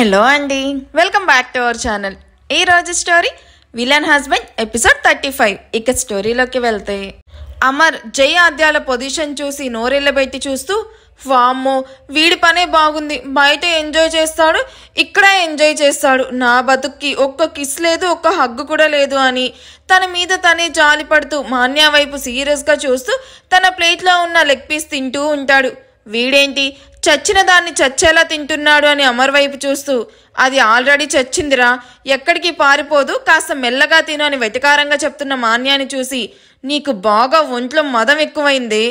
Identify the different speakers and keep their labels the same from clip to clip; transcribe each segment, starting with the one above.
Speaker 1: Hello అండి, welcome back to our channel. ఈ రోజు స్టోరీ విలన్ హస్బెండ్ ఎపిసోడ్ 35. ఇక స్టోరీలోకి వెళ్తే అమర్ జై ఆద్యాల పొజిషన్ చూసి నోరెళ్ళబెట్టి చూస్తూ, వామ్మో వీడి పనే బాగుంది, బయట ఎంజాయ్ చేస్తాడు, ఇక్కడ ఎంజాయ్ చేస్తాడు, నా బతుక్కి ఒక్క కిస్ లేదు, ఒక్క హగ్గు కూడా లేదు అని తన మీద తనే జాలి పడుతూ మాన్యా వైపు సీరియస్గా చూస్తూ తన ప్లేట్లో ఉన్న లెగ్ పీస్ తింటూ ఉంటాడు. వీడేంటి చచ్చిన దాన్ని చచ్చేలా తింటున్నాడు అని అమర్ వైపు చూస్తూ, అది ఆల్రెడీ చచ్చిందిరా, ఎక్కడికి పారిపోదు, కాస్త మెల్లగా తిను అని వెటకారంగా చెప్తున్న మాన్యాని చూసి, నీకు బాగా ఒంట్లో మదం ఎక్కువైంది,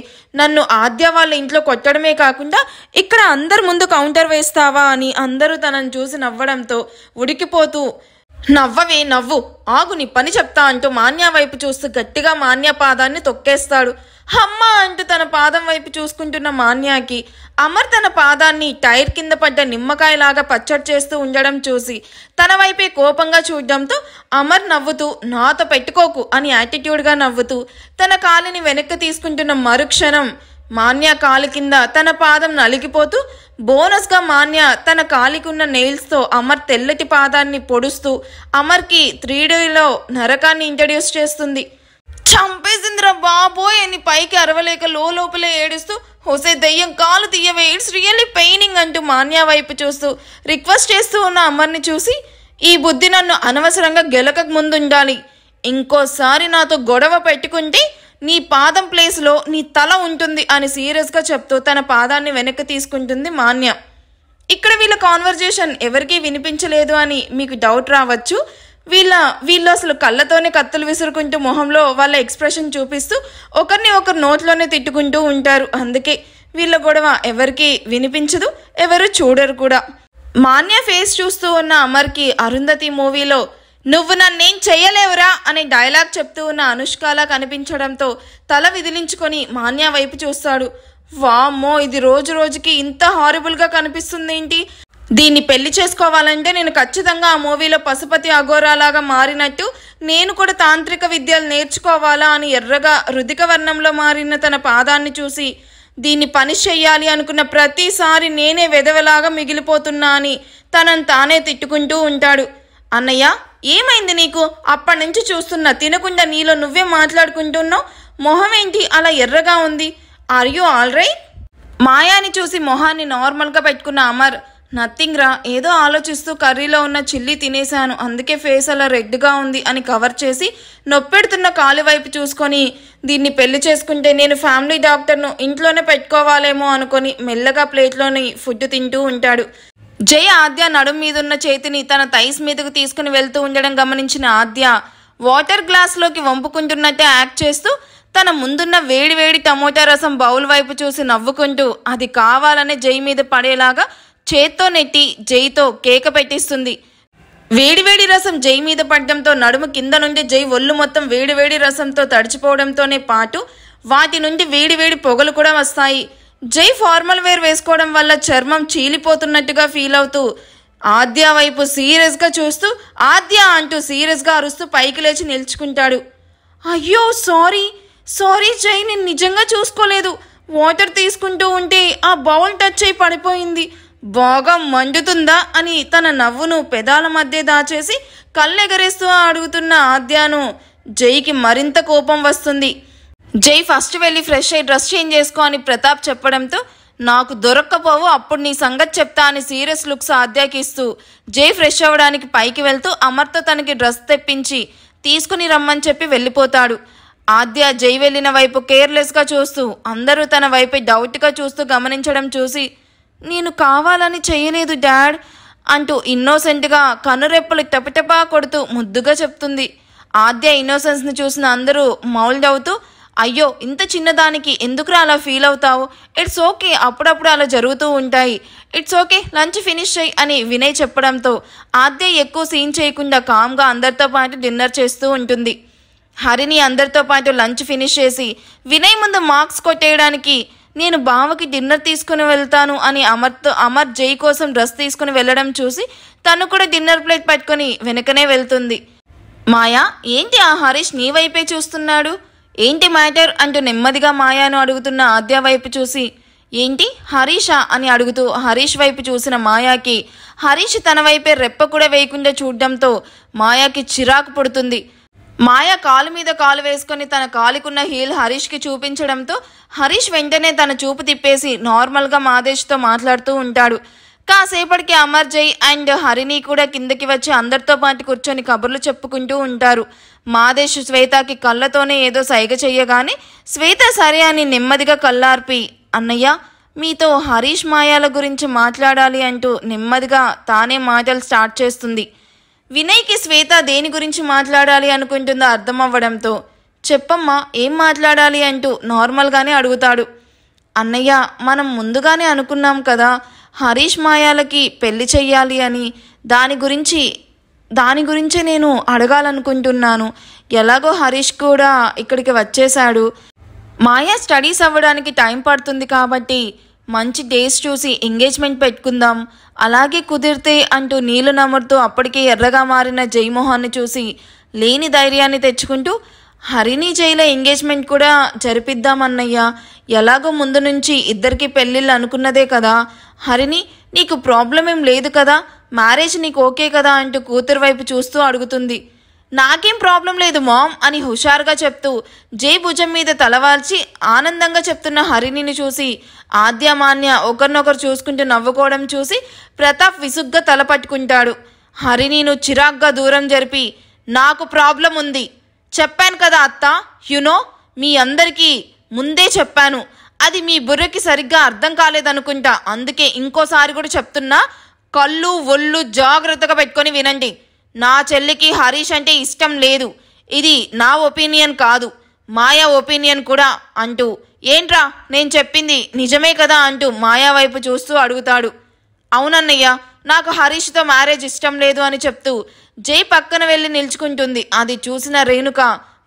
Speaker 1: నన్ను ఆద్య వాళ్ళ ఇంట్లో కొట్టడమే కాకుండా ఇక్కడ అందరి ముందు కౌంటర్ వేస్తావా అని అందరూ తనను చూసి నవ్వడంతో ఉడికిపోతూ, నవ్వవే నవ్వు, ఆగు నీ పని చెప్తా అంటూ మాన్యా వైపు చూస్తూ గట్టిగా మాన్యా పాదాన్ని తొక్కేస్తాడు. అమ్మా అంటూ తన పాదం వైపు చూసుకుంటున్న మాన్యాకి అమర్ తన పాదాన్ని టైర్ కింద పడ్డ నిమ్మకాయలాగా పచ్చడి చేస్తూ ఉండడం చూసి తన వైపే కోపంగా చూడడంతో అమర్ నవ్వుతూ, నాతో పెట్టుకోకు అని యాటిట్యూడ్గా నవ్వుతూ తన కాలిని వెనక్కి తీసుకుంటున్న మరుక్షణం మాన్యా కాలి కింద తన పాదం నలిగిపోతూ బోనస్గా మాన్యా తన కాలికున్న నెయిల్స్తో అమర్ తెల్లటి పాదాన్ని పొడుస్తూ అమర్కి 3Dలో నరకాన్ని ఇంట్రడ్యూస్ చేస్తుంది. చంపేసిందిరా బాబోయ్ అని పైకి అరవలేక లోపలే ఏడుస్తూ, హోసే దయ్యం కాలు తీయవే, ఇట్స్ రియల్లీ పెయినింగ్ అంటూ మాన్యా వైపు చూస్తూ రిక్వెస్ట్ చేస్తూ ఉన్న అమర్ని చూసి, ఈ బుద్ధి నన్ను అనవసరంగా గెలకకు ముందుండాలి, ఇంకోసారి నాతో గొడవ పెట్టుకుంటే నీ పాదం ప్లేస్లో నీ తల ఉంటుంది అని సీరియస్గా చెప్తూ తన పాదాన్ని వెనక్కి తీసుకుంటుంది మాన్య. ఇక్కడ వీళ్ళ కాన్వర్జేషన్ ఎవరికీ వినిపించలేదు అని మీకు డౌట్ రావచ్చు. వీళ్ళు అసలు కళ్ళతోనే కత్తులు విసురుకుంటూ మొహంలో వాళ్ళ ఎక్స్ప్రెషన్ చూపిస్తూ ఒకరిని ఒకరు నోట్లోనే తిట్టుకుంటూ ఉంటారు. అందుకే వీళ్ళ గొడవ ఎవరికి వినిపించదు, ఎవరు చూడరు కూడా. మాన్య ఫేస్ చూస్తూ ఉన్న అమర్కి అరుంధతి మూవీలో నువ్వు నన్నేం చెయ్యలేవురా అనే డైలాగ్ చెప్తూ ఉన్న అనుష్కలా కనిపించడంతో తల విదిలించుకొని మాన్య వైపు చూస్తాడు. వామ్మో, ఇది రోజు రోజుకి ఇంత హారబుల్గా కనిపిస్తుంది ఏంటి, దీన్ని పెళ్లి చేసుకోవాలంటే నేను ఖచ్చితంగా ఆ మూవీలో పశుపతి అఘోరాలాగా మారినట్టు నేను కూడా తాంత్రిక విద్యలు నేర్చుకోవాలా అని ఎర్రగా రుధిక వర్ణంలో మారిన తన పాదాన్ని చూసి, దీన్ని పనిష్ చెయ్యాలి అనుకున్న ప్రతిసారి నేనే వెదవలాగా మిగిలిపోతున్నా అని తనను తానే తిట్టుకుంటూ ఉంటాడు. అన్నయ్య ఏమైంది నీకు, అప్పటి నుంచి చూస్తున్నా తినకుండా నీలో నువ్వే మాట్లాడుకుంటున్నావు, మొహం ఏంటి అలా ఎర్రగా ఉంది, ఆర్ యూ ఆల్ రైట్? మాయాని చూసి మొహాన్ని నార్మల్గా పెట్టుకున్న అమర్, నథింగ్ రా, ఏదో ఆలోచిస్తూ కర్రీలో ఉన్న చిల్లీ తినేశాను, అందుకే ఫేస్ అలా రెడ్గా ఉంది అని కవర్ చేసి నొప్పెడుతున్న కాలు వైపు చూసుకొని, దీన్ని పెళ్లి చేసుకుంటే నేను ఫ్యామిలీ డాక్టర్ను ఇంట్లోనే పెట్టుకోవాలేమో అనుకొని మెల్లగా ప్లేట్లోని ఫుడ్ తింటూ ఉంటాడు. జై ఆద్య నడుం మీదున్న చేతిని తన థైస్ మీదకు తీసుకుని వెళ్తూ ఉండడం గమనించిన ఆద్య వాటర్ గ్లాస్లోకి వంపుకుంటున్నట్టే యాక్ట్ చేస్తూ తన ముందున్న వేడి వేడి టమోటా రసం బౌల్ వైపు చూసి నవ్వుకుంటూ అది కావాలనే జై మీద పడేలాగా చేత్తో నెట్టి జైతో కేక పెట్టిస్తుంది. వేడివేడి రసం జై మీద పడడంతో నడుము కింద నుండి జై ఒళ్ళు మొత్తం వేడివేడి రసంతో తడిచిపోవడంతోనే పాటు వాటి నుండి వేడివేడి పొగలు కూడా వస్తాయి. జై ఫార్మల్ వేర్ వేసుకోవడం వల్ల చర్మం చీలిపోతున్నట్టుగా ఫీల్ అవుతూ ఆద్య వైపు సీరియస్గా చూస్తూ ఆద్య అంటూ సీరియస్గా అరుస్తూ పైకి లేచి నిల్చుకుంటాడు. అయ్యో సారీ జై, నేను నిజంగా చూసుకోలేదు, వాటర్ తీసుకుంటూ ఉంటే ఆ బౌల్ టచ్ అయి పడిపోయింది, బాగా మండుతుందా అని తన నవ్వును పెదాల మధ్య దాచేసి కళ్ళెగరేస్తూ అడుగుతున్న ఆద్యను జైకి మరింత కోపం వస్తుంది. జై ఫస్ట్ వెళ్ళి ఫ్రెష్ అయ్యి డ్రెస్ చేంజ్ చేసుకో అని ప్రతాప్ చెప్పడంతో, నాకు దొరక్కపోవు అప్పుడు నీ సంగతి చెప్తా అని సీరియస్ లుక్స్ ఆద్యకి ఇస్తూ జై ఫ్రెష్ అవ్వడానికి పైకి వెళ్తూ అమర్తో తనకి డ్రెస్ తెప్పించి తీసుకుని రమ్మని చెప్పి వెళ్ళిపోతాడు. ఆద్య జై వెళ్ళిన వైపు కేర్లెస్గా చూస్తూ అందరూ తన వైపు డౌట్గా చూస్తూ గమనించడం చూసి, నేను కావాలని చేయలేదు డాడ్ అంటూ ఇన్నోసెంట్గా కనురెప్పలు టపటపా కొడుతూ ముద్దుగా చెప్తుంది. ఆద్య ఇన్నోసెన్స్ని చూసిన అందరూ మౌల్డ్ అవుతూ, అయ్యో ఇంత చిన్నదానికి ఎందుకురా అలా ఫీల్ అవుతావు, ఇట్స్ ఓకే, అప్పుడప్పుడు అలా జరుగుతూ ఉంటాయి, ఇట్స్ ఓకే, లంచ్ ఫినిష్ చేయి అని వినయ్ చెప్పడంతో ఆద్య ఎక్కువ సీన్ చేయకుండా కామ్గా అందరితో పాటు డిన్నర్ చేస్తూ ఉంటుంది. హరిని అందరితో పాటు లంచ్ ఫినిష్ చేసి వినయ్ ముందు మార్క్స్ కొట్టేయడానికి నేను బావకి డిన్నర్ తీసుకుని వెళ్తాను అని అమర్ జై కోసం డ్రెస్ తీసుకుని వెళ్ళడం చూసి తను కూడా డిన్నర్ ప్లేట్ పట్టుకొని వెనకనే వెళ్తుంది. మాయా ఏంటి ఆ హరీష్ నీ వైపే చూస్తున్నాడు, ఏంటి మ్యాటర్ అంటూ నెమ్మదిగా మాయాను అడుగుతున్న ఆద్య వైపు చూసి, ఏంటి హరీషా అని అడుగుతూ హరీష్ వైపు చూసిన మాయాకి హరీష్ తన వైపే రెప్ప కూడా వేయకుండా చూడడంతో మాయాకి చిరాకు పుడుతుంది. మాయ కాలు మీద కాలు వేసుకొని తన కాలుకున్న హీల్ హరీష్కి చూపించడంతో హరీష్ వెంటనే తన చూపు తిప్పేసి నార్మల్గా మాదేశ్తో మాట్లాడుతూ ఉంటాడు. కాసేపటికి అమర్, జై అండ్ హరిణి కూడా కిందకి వచ్చి అందరితో పాటు కూర్చొని కబుర్లు చెప్పుకుంటూ ఉంటారు. మాదేశ్ శ్వేతకి కళ్ళతోనే ఏదో సైగ చెయ్యగానే శ్వేత సరే అని నెమ్మదిగా కళ్ళార్పి, అన్నయ్య మీతో హరీష్ మాయాల గురించి మాట్లాడాలి అంటూ నెమ్మదిగా తానే మాటలు స్టార్ట్ చేస్తుంది. వినయ్కి శ్వేత దేని గురించి మాట్లాడాలి అనుకుంటుందో అర్థం అవ్వడంతో చెప్పమ్మా ఏం మాట్లాడాలి అంటూ నార్మల్గానే అడుగుతాడు. అన్నయ్య మనం ముందుగానే అనుకున్నాం కదా హరీష్ మాయాలకి పెళ్లి చెయ్యాలి అని, దాని గురించే నేను అడగాలనుకుంటున్నాను. ఎలాగో హరీష్ కూడా ఇక్కడికి వచ్చేశాడు. మాయా స్టడీస్ అవ్వడానికి టైం పడుతుంది కాబట్టి మంచి డేస్ చూసి ఎంగేజ్మెంట్ పెట్టుకుందాం, అలాగే కుదిరితే అంటూ నీళ్లు నమురుతూ అప్పటికే ఎర్రగా మారిన జైమోహన్ని చూసి లేని ధైర్యాన్ని తెచ్చుకుంటూ హరిణి జైలో ఎంగేజ్మెంట్ కూడా జరిపిద్దామన్నయ్యా, ఎలాగో ముందు నుంచి ఇద్దరికి పెళ్ళిళ్ళు అనుకున్నదే కదా, హరిణి నీకు ప్రాబ్లం ఏం లేదు కదా, మ్యారేజ్ నీకు ఓకే కదా అంటూ కూతురు వైపు చూస్తూ అడుగుతుంది. నాకేం ప్రాబ్లం లేదు మామ్ అని హుషారుగా చెప్తూ జై భుజం మీద తలవాల్చి ఆనందంగా చెప్తున్న హరిణిని చూసి ఆద్య, మాన్య ఒకరినొకరు చూసుకుంటూ నవ్వుకోవడం చూసి ప్రతాప్ విసుగ్గా తల పట్టుకుంటాడు. హరిణిను చిరాగ్గా దూరం జరిపి, నాకు ప్రాబ్లం ఉంది, చెప్పాను కదా అత్త, యునో మీ అందరికీ ముందే చెప్పాను, అది మీ బుర్రకి సరిగ్గా అర్థం కాలేదనుకుంటా, అందుకే ఇంకోసారి కూడా చెప్తున్నా, కళ్ళు ఒళ్ళు జాగ్రత్తగా పెట్టుకొని వినండి. నా చెల్లికి హరీష్ అంటే ఇష్టం లేదు, ఇది నా ఒపీనియన్ కాదు, మాయా ఒపీనియన్ కూడా అంటూ, ఏంట్రా నేను చెప్పింది నిజమే కదా అంటూ మాయా వైపు చూస్తూ అడుగుతాడు. అవునన్నయ్య నాకు హరీష్తో మ్యారేజ్ ఇష్టం లేదు అని చెప్తూ జై పక్కన వెళ్ళి నిల్చుకుంటుంది. అది చూసిన రేణుక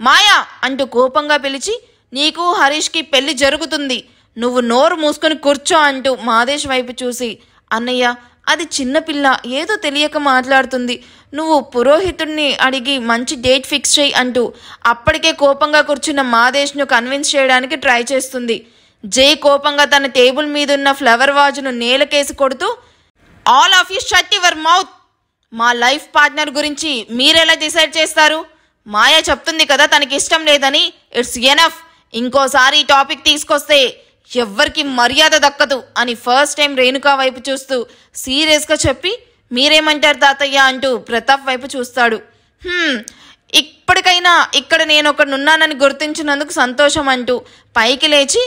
Speaker 1: మాయా అంటూ కోపంగా పిలిచి, నీకు హరీష్కి పెళ్లి జరుగుతుంది, నువ్వు నోరు మూసుకొని కూర్చో అంటూ మాదేశ్ వైపు చూసి, అన్నయ్య అది చిన్నపిల్ల ఏదో తెలియక మాట్లాడుతుంది, నువ్వు పురోహితుడిని అడిగి మంచి డేట్ ఫిక్స్ చేయి అంటూ అప్పటికే కోపంగా కూర్చున్న మాదేశ్ను కన్విన్స్ చేయడానికి ట్రై చేస్తుంది. జై కోపంగా తన టేబుల్ మీదున్న ఫ్లవర్ వాజ్ను నేలకేసి కొడుతూ, all of you shut your mouth, మా లైఫ్ పార్ట్నర్ గురించి మీరెలా డిసైడ్ చేస్తారు? మాయ చెప్తుంది కదా తనకి ఇష్టం లేదని, ఇట్స్ ఎనఫ్, ఇంకోసారి ఈ టాపిక్ తీసుకొస్తే ఎవ్వరికి మర్యాద దక్కదు అని ఫస్ట్ టైం రేణుకా వైపు చూస్తూ సీరియస్గా చెప్పి, మీరేమంటారు తాతయ్య అంటూ ప్రతాప్ వైపు చూస్తాడు. ఇప్పటికైనా ఇక్కడ నేను ఒకడున్నానని గుర్తించినందుకు సంతోషం అంటూ పైకి లేచి,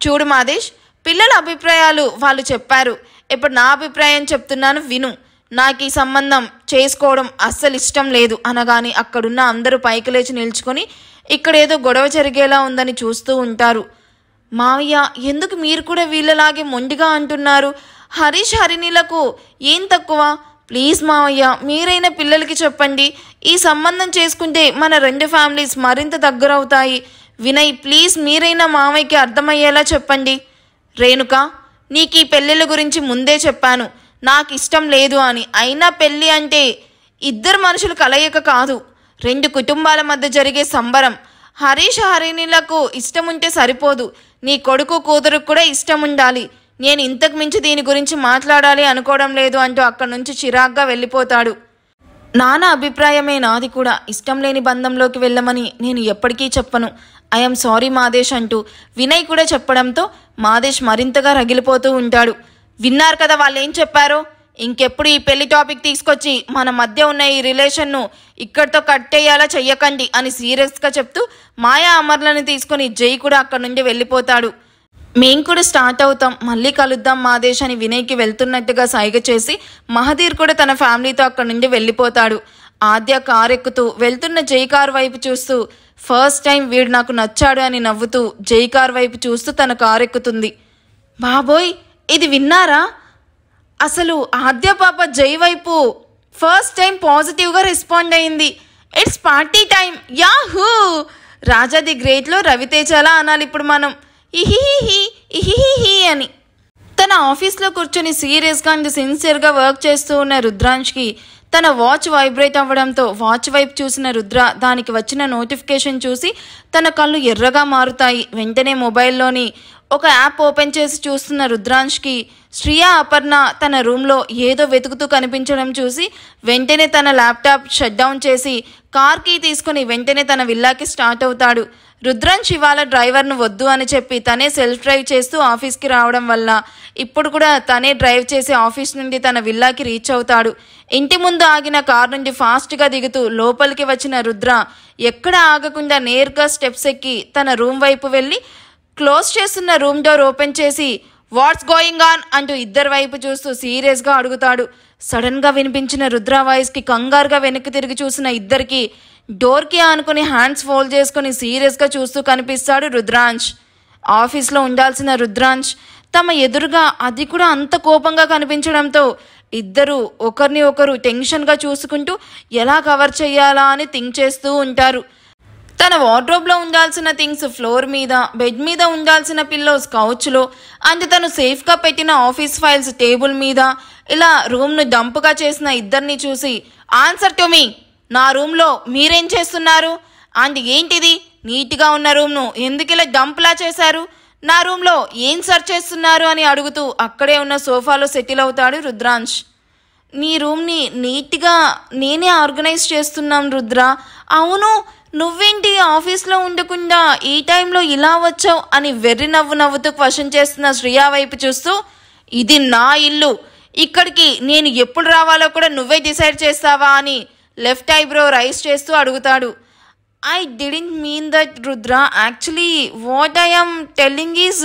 Speaker 1: చూడు మాదేశ్, పిల్లల అభిప్రాయాలు వాళ్ళు చెప్పారు, ఇప్పుడు నా అభిప్రాయం చెప్తున్నాను విను, నాకు ఈ సంబంధం చేసుకోవడం అస్సలు ఇష్టం లేదు అనగాని అక్కడున్న అందరూ పైకి లేచి నిల్చుకొని ఇక్కడేదో గొడవ జరిగేలా ఉందని చూస్తూ ఉంటారు. మావయ్య ఎందుకు మీరు కూడా వీళ్ళలాగే మొండిగా అంటున్నారు? హరీష్ హరిణిలకు ఏం తక్కువ? ప్లీజ్ మావయ్య మీరైనా పిల్లలకి చెప్పండి, ఈ సంబంధం చేసుకుంటే మన రెండు ఫ్యామిలీస్ మరింత దగ్గరవుతాయి. వినయ్ ప్లీజ్ మీరైనా మావయ్యకి అర్థమయ్యేలా చెప్పండి. రేణుక నీకు ఈ పెళ్ళిళ్ళ గురించి ముందే చెప్పాను, నాకు ఇష్టం లేదు అని, అయినా పెళ్ళి అంటే ఇద్దరు మనుషులు కలయిక కాదు, రెండు కుటుంబాల మధ్య జరిగే సంబరం. హరీష్ హరిణిలకు ఇష్టం ఉంటే సరిపోదు, నీ కొడుకు కూతురుకు కూడా ఇష్టం ఉండాలి, నేను ఇంతకు మించి దీని గురించి మాట్లాడాలి అనుకోవడం లేదు అంటూ అక్కడి నుంచి చిరాగ్గా వెళ్ళిపోతాడు. నాన్న అభిప్రాయమే నాది కూడా, ఇష్టం లేని బంధంలోకి వెళ్ళమని నేను ఎప్పటికీ చెప్పను, ఐఎమ్ సారీ మాదేశ్ అంటూ వినయ్ కూడా చెప్పడంతో మాదేశ్ మరింతగా రగిలిపోతూ ఉంటాడు. విన్నారు కదా వాళ్ళు ఏం చెప్పారో, ఇంకెప్పుడు ఈ పెళ్లి టాపిక్ తీసుకొచ్చి మన మధ్య ఉన్న ఈ రిలేషన్ను ఇక్కడితో కట్టేయాలా చెయ్యకండి అని సీరియస్గా చెప్తూ మాయా అమర్లను తీసుకొని జై కూడా అక్కడి నుండి వెళ్ళిపోతాడు. మేం కూడా స్టార్ట్ అవుతాం, మళ్ళీ కలుద్దాం మాదేశ్ అని వినయ్కి వెళ్తున్నట్టుగా సైగ చేసి మహదీర్ కూడా తన ఫ్యామిలీతో అక్కడి నుండి వెళ్ళిపోతాడు. ఆద్య కారు ఎక్కుతూ వెళ్తున్న జై కార్ వైపు చూస్తూ ఫస్ట్ టైం వీడు నాకు నచ్చాడు అని నవ్వుతూ జై కార్ వైపు చూస్తూ తన కారు ఎక్కుతుంది. బాబోయ్ ఇది విన్నారా, అసలు ఆద్య పాప జై వైపు ఫస్ట్ టైం పాజిటివ్గా రెస్పాండ్ అయింది. It's party time, yahoo! Raja the గ్రేట్లో రవితేజలా అనాలి ఇప్పుడు మనం, ఇహిహిహి ఇహిహిహి అని. తన ఆఫీస్లో కూర్చొని సీరియస్గా అండ్ సిన్సియర్గా వర్క్ చేస్తూ ఉన్న రుద్రాంష్కి తన వాచ్ వైబ్రేట్ అవ్వడంతో వాచ్ వైపు చూసిన రుద్ర దానికి వచ్చిన నోటిఫికేషన్ చూసి తన కళ్ళు ఎర్రగా మారుతాయి. వెంటనే మొబైల్లోని ఒక యాప్ ఓపెన్ చేసి చూస్తున్న రుద్రాంష్కి శ్రియా అపర్ణ తన రూమ్లో ఏదో వెతుకుతూ కనిపించడం చూసి వెంటనే తన ల్యాప్టాప్ షట్ డౌన్ చేసి కార్ కీ తీసుకుని వెంటనే తన విల్లాకి స్టార్ట్ అవుతాడు. రుద్రాంష్ ఇవాళ డ్రైవర్ను వద్దు అని చెప్పి తనే సెల్ఫ్ డ్రైవ్ చేస్తూ ఆఫీస్కి రావడం వల్ల ఇప్పుడు కూడా తనే డ్రైవ్ చేసి ఆఫీస్ నుండి తన విల్లాకి రీచ్ అవుతాడు. ఇంటి ముందు ఆగిన కార్ నుండి ఫాస్ట్గా దిగుతూ లోపలికి వచ్చిన రుద్ర ఎక్కడ ఆగకుండా నేరుగా స్టెప్స్ ఎక్కి తన రూమ్ వైపు వెళ్ళి క్లోజ్ చేస్తున్న రూమ్ డోర్ ఓపెన్ చేసి వాట్స్ గోయింగ్ ఆన్ అంటూ ఇద్దరి వైపు చూస్తూ సీరియస్గా అడుగుతాడు. సడన్గా వినిపించిన రుద్ర వాయిస్కి కంగారుగా వెనక్కి తిరిగి చూసిన ఇద్దరికి డోర్కి ఆనుకుని హ్యాండ్స్ ఫోల్డ్ చేసుకుని సీరియస్గా చూస్తూ కనిపిస్తాడు రుద్రాంష్. ఆఫీస్లో ఉండాల్సిన రుద్రాంష్ తమ ఎదురుగా అది కూడా అంత కోపంగా కనిపించడంతో ఇద్దరు ఒకరిని ఒకరు టెన్షన్గా చూసుకుంటూ ఎలా కవర్ చేయాలా అని థింక్ చేస్తూ ఉంటారు. తన వార్డ్రోబ్లో ఉండాల్సిన థింగ్స్ ఫ్లోర్ మీద, బెడ్ మీద ఉండాల్సిన పిల్లోస్ కౌచ్లో, అండ్ తను సేఫ్గా పెట్టిన ఆఫీస్ ఫైల్స్ టేబుల్ మీద, ఇలా రూమ్ను డంప్గా చేసిన ఇద్దరిని చూసి ఆన్సర్ టు మీ, నా రూమ్లో మీరేం చేస్తున్నారు? అండ్ ఏంటిది నీట్గా ఉన్న రూమ్ను ఎందుకు ఇలా డంప్లా చేశారు? నా రూమ్లో ఏం సర్చ్ చేస్తున్నారు అని అడుగుతూ అక్కడే ఉన్న సోఫాలో సెటిల్ అవుతాడు రుద్రాంష్. నీ రూమ్ని నీట్గా నేనే ఆర్గనైజ్ చేస్తున్నాం రుద్ర. అవును, నువ్వేంటి ఆఫీస్లో ఉండకుండా ఈ టైంలో ఇలా వచ్చావు అని వెర్రి నవ్వుతూ క్వశ్చన్ చేస్తున్న శ్రియా వైపు చూస్తూ, ఇది నా ఇల్లు, ఇక్కడికి నేను ఎప్పుడు రావాలో కూడా నువ్వే డిసైడ్ చేస్తావా అని లెఫ్ట్ ఐబ్రో రైస్ చేస్తూ అడుగుతాడు. I didn't mean that Rudra, actually what I am telling is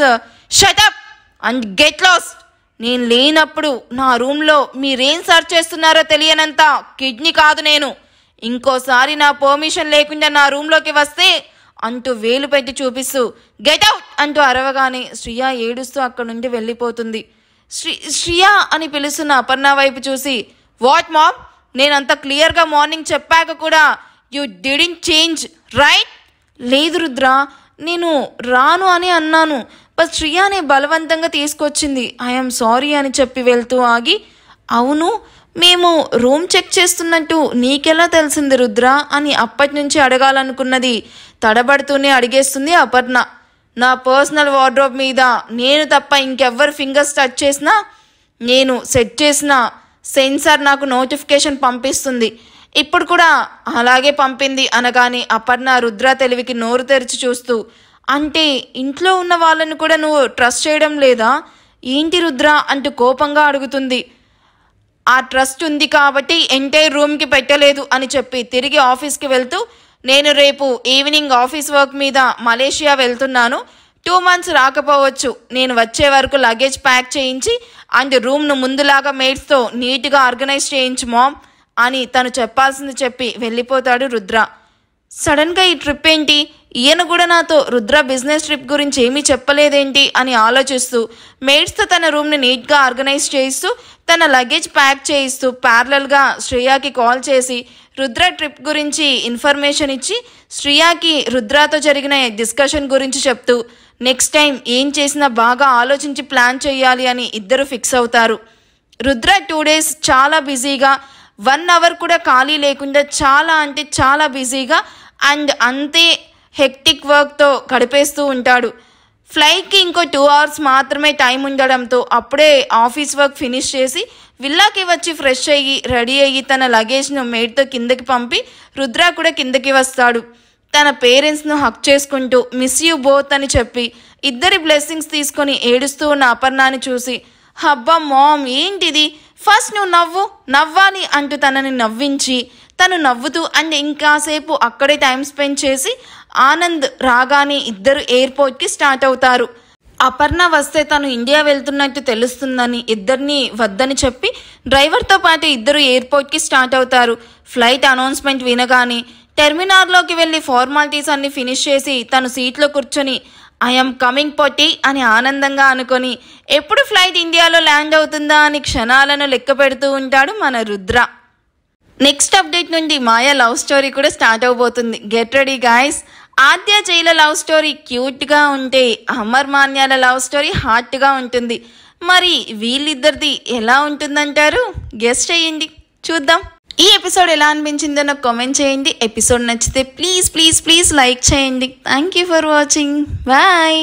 Speaker 1: shut up and get lost. నేను లేనప్పుడు నా రూమ్లో మీరేం సర్చ్ చేస్తున్నారో తెలియనంత కిడ్నీ కాదు నేను. ఇంకోసారి నా పర్మిషన్ లేకుండా నా రూమ్లోకి వస్తే అంటూ వేలు పెట్టి చూపిస్తూ గెట్ అవుట్ అంటూ అరవగానే శ్రియా ఏడుస్తూ అక్కడి నుండి వెళ్ళిపోతుంది. శ్రియా అని పిలుస్తున్న అపర్ణ వైపు చూసి వాట్ మామ్, నేనంత క్లియర్గా మార్నింగ్ చెప్పాక కూడా యూ డిడెంట్ చేంజ్ రైట్? లేదు రుద్ర, నేను రాను అని అన్నాను, బట్ శ్రియాని బలవంతంగా తీసుకొచ్చింది, ఐఎమ్ సారీ అని చెప్పి వెళ్తూ ఆగి, అవును మేము రూమ్ చెక్ చేస్తున్నట్టు నీకెలా తెలిసింది రుద్ర అని అప్పటి నుంచి అడగాలనుకున్నది తడబడుతూనే అడిగేస్తుంది అపర్ణ. నా పర్సనల్ వార్డ్రోబ్ మీద నేను తప్ప ఇంకెవ్వరు ఫింగర్స్ టచ్ చేసినా నేను సెట్ చేసిన సెన్సార్ నాకు నోటిఫికేషన్ పంపిస్తుంది. ఇప్పుడు కూడా అలాగే పంపింది అనగానే అపర్ణ రుద్ర తెలివికి నోరు తెరిచి చూస్తూ, అంటే ఇంట్లో ఉన్న వాళ్ళని కూడా నువ్వు ట్రస్ట్ చేయడం లేదా ఏంటి రుద్ర అంటూ కోపంగా అడుగుతుంది. ఆ ట్రస్ట్ ఉంది కాబట్టి ఎంటైర్ రూమ్కి పెట్టలేదు అని చెప్పి తిరిగి ఆఫీస్కి వెళ్తూ, నేను రేపు ఈవినింగ్ ఆఫీస్ వర్క్ మీద మలేషియా వెళ్తున్నాను, 2 months రాకపోవచ్చు, నేను వచ్చే వరకు లగేజ్ ప్యాక్ చేయించి అండ్ రూమ్ను ముందులాగా మేట్స్తో నీట్గా ఆర్గనైజ్ చేయించు మామ్ అని తను చెప్పాల్సింది చెప్పి వెళ్ళిపోతాడు రుద్ర. సడన్గా ఈ ట్రిప్ ఏంటి, ఈయన కూడా నాతో రుద్ర బిజినెస్ ట్రిప్ గురించి ఏమీ చెప్పలేదేంటి అని ఆలోచిస్తూ మేట్స్తో తన రూమ్ని నీట్గా ఆర్గనైజ్ చేయిస్తూ తన లగేజ్ ప్యాక్ చేయిస్తూ ప్యారలల్గా శ్రేయాకి కాల్ చేసి రుద్ర ట్రిప్ గురించి ఇన్ఫర్మేషన్ ఇచ్చి శ్రేయాకి రుద్రతో జరిగిన డిస్కషన్ గురించి చెప్తూ నెక్స్ట్ టైం ఏం చేసినా బాగా ఆలోచించి ప్లాన్ చేయాలి అని ఇద్దరు ఫిక్స్ అవుతారు. రుద్ర 2 days చాలా బిజీగా, 1 hour కూడా ఖాళీ లేకుండా చాలా అంటే చాలా బిజీగా అండ్ అంతే హెక్టిక్ వర్క్తో గడిపేస్తూ ఉంటాడు. ఫ్లైట్కి ఇంకో 2 hours మాత్రమే టైం ఉండడంతో అప్పుడే ఆఫీస్ వర్క్ ఫినిష్ చేసి విల్లాకి వచ్చి ఫ్రెష్ అయ్యి రెడీ అయ్యి తన లగేజ్ను మేడ్తో కిందకి పంపి రుద్ర కూడా కిందకి వస్తాడు. తన పేరెంట్స్ను హక్ చేసుకుంటూ మిస్ యూ బోత్ అని చెప్పి ఇద్దరి బ్లెస్సింగ్స్ తీసుకొని ఏడుస్తూ ఉన్న అపర్ణాని చూసి, హబ్బా మామ్ ఏంటిది, ఫస్ట్ నువ్వు నవ్వాలి అంటూ తనని నవ్వించి తను నవ్వుతూ అండ్ ఇంకాసేపు అక్కడే టైం స్పెండ్ చేసి ఆనంద్ రాగానే ఇద్దరు ఎయిర్పోర్ట్కి స్టార్ట్ అవుతారు. అపర్ణ వస్తే తను ఇండియా వెళ్తున్నట్టు తెలుస్తుందని ఇద్దరిని వద్దని చెప్పి డ్రైవర్తో పాటు ఇద్దరు ఎయిర్పోర్ట్కి స్టార్ట్ అవుతారు. ఫ్లైట్ అనౌన్స్మెంట్ వినగానే టెర్మినాల్లోకి వెళ్ళి ఫార్మాలిటీస్ అన్ని ఫినిష్ చేసి తను సీట్లో కూర్చొని ఐఎమ్ కమింగ్ పొట్టి అని ఆనందంగా అనుకొని ఎప్పుడు ఫ్లైట్ ఇండియాలో ల్యాండ్ అవుతుందా అని క్షణాలను లెక్క పెడుతూ ఉంటాడు మన రుద్ర. నెక్స్ట్ అప్డేట్ నుండి మాయా లవ్ స్టోరీ కూడా స్టార్ట్ అవబోతుంది. Get ready guys. ఆద్య జైల లవ్ స్టోరీ క్యూట్గా ఉంటే అమర్ మాన్యాల లవ్ స్టోరీ హార్ట్గా ఉంటుంది. మరి వీళ్ళిద్దరిది ఎలా ఉంటుందంటారు? గెస్ చేయండి, చూద్దాం. ఈ ఎపిసోడ్ ఎలా అనిపించిందో నాకు కామెంట్ చేయండి. ఎపిసోడ్ నచ్చితే ప్లీజ్ లైక్ చేయండి. Thank you for watching. Bye.